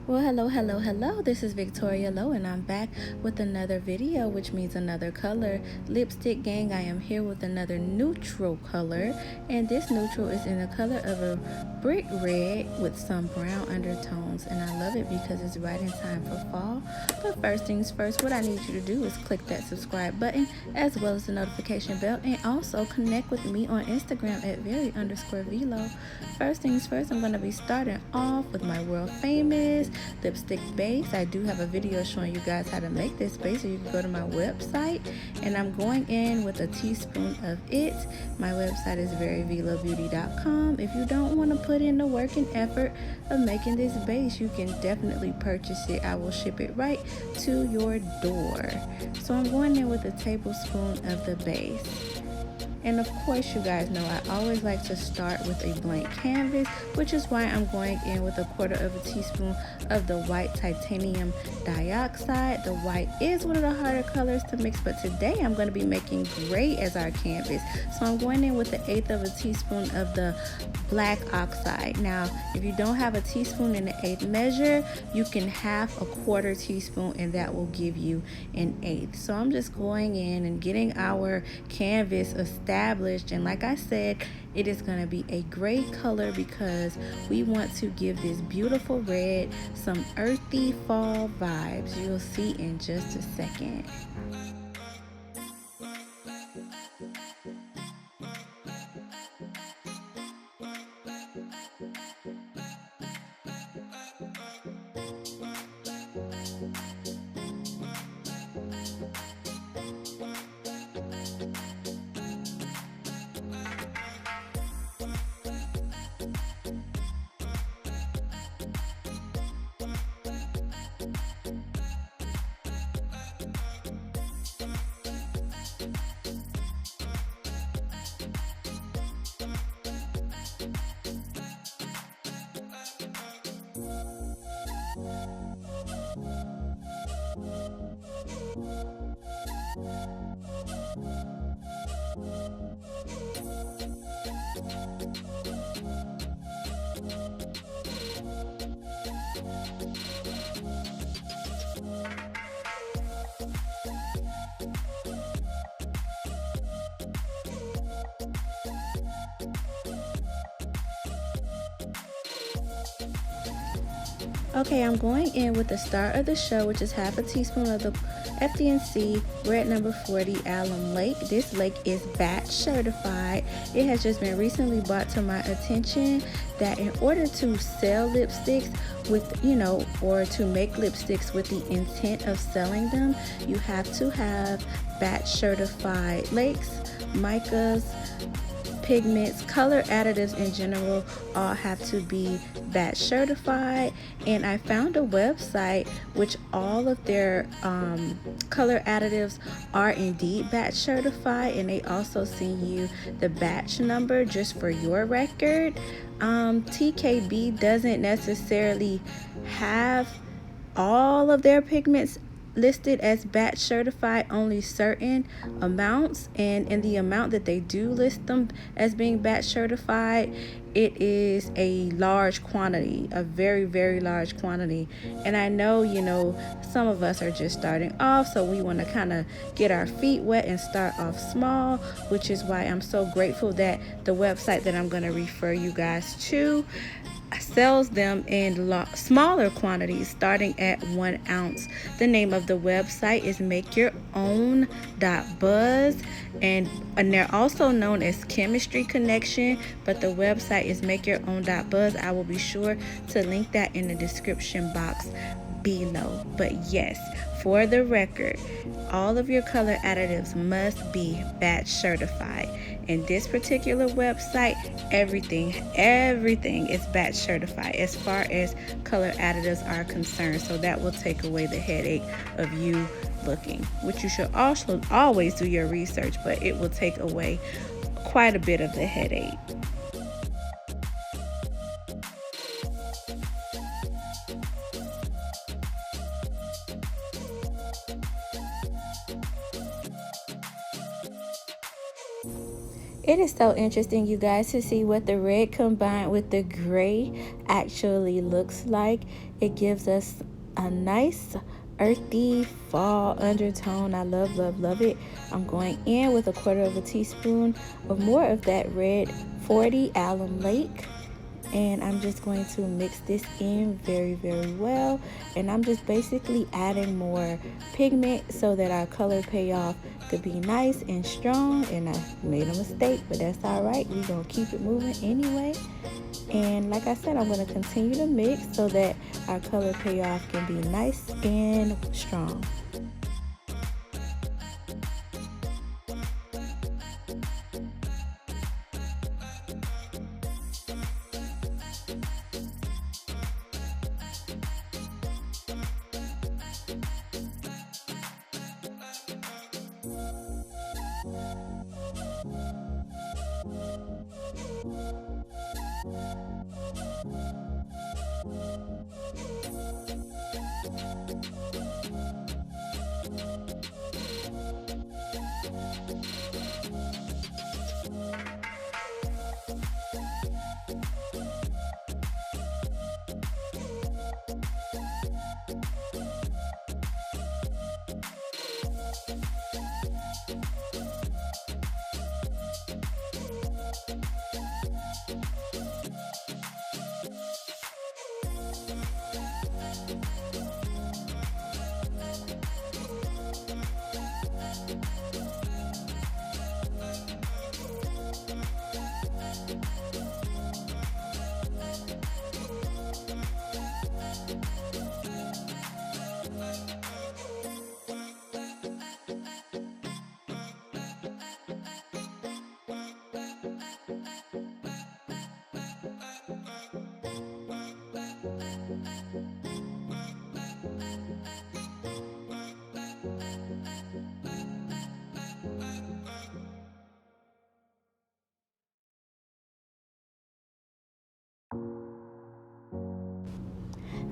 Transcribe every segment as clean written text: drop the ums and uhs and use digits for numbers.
Well, hello. This is Victoria Lowe, and I'm back with another video, which means another color. Lipstick gang, I am here with another neutral color, and this neutral is in the color of a brick red with some brown undertones, and I love it because it's right in time for fall. But first things first, what I need you to do is click that subscribe button as well as the notification bell, and also connect with me on Instagram at Very_Veelo. First things first, I'm going to be starting off with my world famous lipstick base. I do have a video showing you guys how to make this base, so you can go to my website, and I'm going in with a teaspoon of it. My website is veryveelobeauty.com. If you don't want to put in the work and effort of making this base, you can definitely purchase it. I will ship it right to your door. So I'm going in with a tablespoon of the base. And of course, you guys know I always like to start with a blank canvas, which is why I'm going in with 1/4 of a teaspoon of the white titanium dioxide. The white is one of the harder colors to mix, but today I'm going to be making gray as our canvas. So I'm going in with 1/8 of a teaspoon of the black oxide. Now, if you don't have a teaspoon in the 1/8 measure, you can half a 1/4 teaspoon, and that will give you an 1/8. So I'm just going in and getting our canvas established, and like I said, it is going to be a gray color because we want to give this beautiful red some earthy fall vibes. You'll see in just a second. Okay, I'm going in with the star of the show, which is half a teaspoon of the FD&C red number 40 alum lake. This lake is batch certified. It has just been recently brought to my attention that in order to sell lipsticks with, or to make lipsticks with the intent of selling them, you have to have batch certified lakes, micas, pigments, color additives in general, all have to be batch certified. And I found a website which all of their color additives are indeed batch certified, and they also send you the batch number just for your record. TKB doesn't necessarily have all of their pigments listed as batch certified, only certain amounts, and in the amount that they do list them as being batch certified, it is a large quantity, a very large quantity. And I know, some of us are just starting off, so we want to kind of get our feet wet and start off small, which is why I'm so grateful that the website that I'm going to refer you guys to sells them in smaller quantities starting at 1 ounce. The name of the website is makeyourown.buzz, and they're also known as Chemistry Connection, but the website is makeyourown.buzz. I will be sure to link that in the description box below. But yes, for the record, all of your color additives must be batch certified. In this particular website, everything is batch certified as far as color additives are concerned. So that will take away the headache of you looking, which you should also always do your research, but it will take away quite a bit of the headache. It is so interesting, you guys, to see what the red combined with the gray actually looks like. It gives us a nice earthy fall undertone. I love, love, love it. I'm going in with 1/4 teaspoon of more of that red 40 alum lake, and I'm just going to mix this in very, very well. And I'm just basically adding more pigment so that our color payoff could be nice and strong. And I made a mistake, but that's all right. We're gonna keep it moving anyway. And like I said, I'm going to continue to mix so that our color payoff can be nice and strong.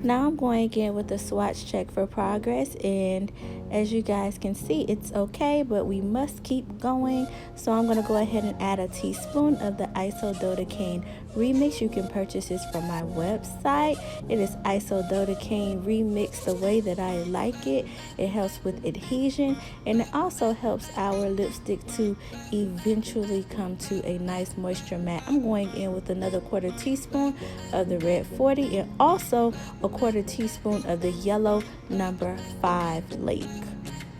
Now I'm going again with the swatch check for progress, and as you guys can see, it's okay, but we must keep going. So I'm going to go ahead and add a teaspoon of the Isododecane remix. You can purchase this from my website. It is Isododecane remix the way that I like it. It helps with adhesion, and it also helps our lipstick to eventually come to a nice moisture matte. I'm going in with another 1/4 teaspoon of the red 40 and also a 1/4 teaspoon of the yellow number 5 lake.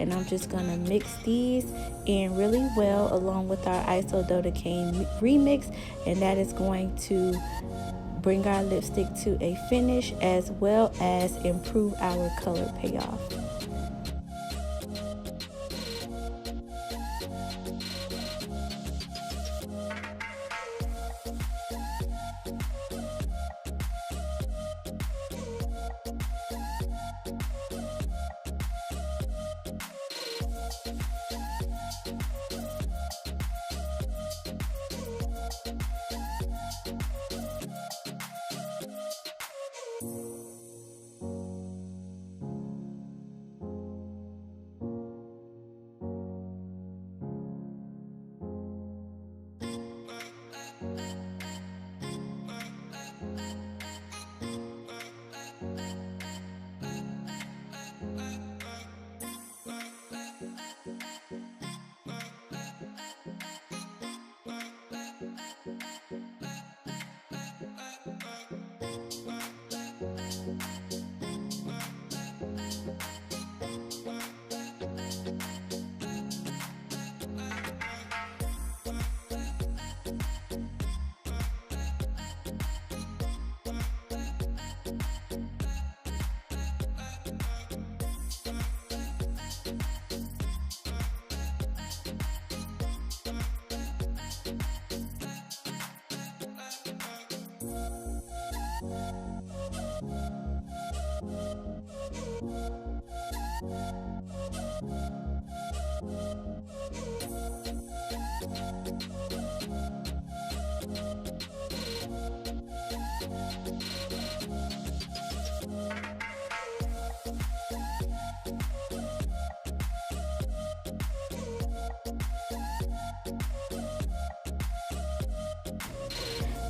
And I'm just gonna mix these in really well along with our Isododecane remix, and that is going to bring our lipstick to a finish as well as improve our color payoff.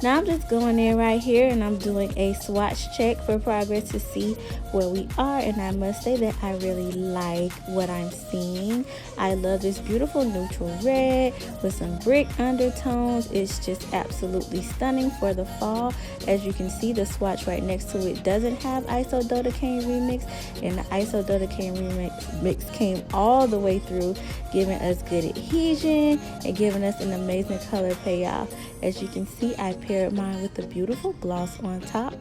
Now I'm just going in right here and I'm doing a swatch check for progress to see where we are, and I must say that I really like what I'm seeing. I love this beautiful neutral red with some brick undertones. It's just absolutely stunning for the fall. As you can see, the swatch right next to it doesn't have Isododecane remix, and the Isododecane remix came all the way through, giving us good adhesion and giving us an amazing color payoff. As you can see, I paired mine with a beautiful gloss on top,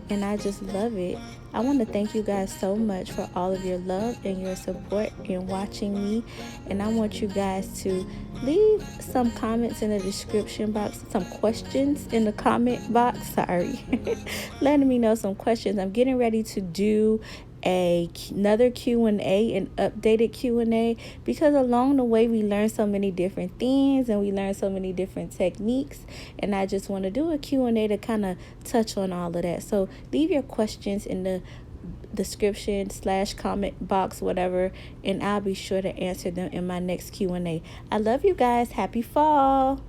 and I just love it. I want to thank you guys so much for all of your love and your support in watching me, and I want you guys to leave some comments in the description box, some questions in the comment box, sorry, letting me know some questions. I'm getting ready to do another Q&A, an updated Q&A, because along the way we learned so many different things and we learned so many different techniques, and I just want to do a Q&A to kind of touch on all of that. So leave your questions in the description / comment box, whatever, and I'll be sure to answer them in my next Q&A. I love you guys. Happy fall.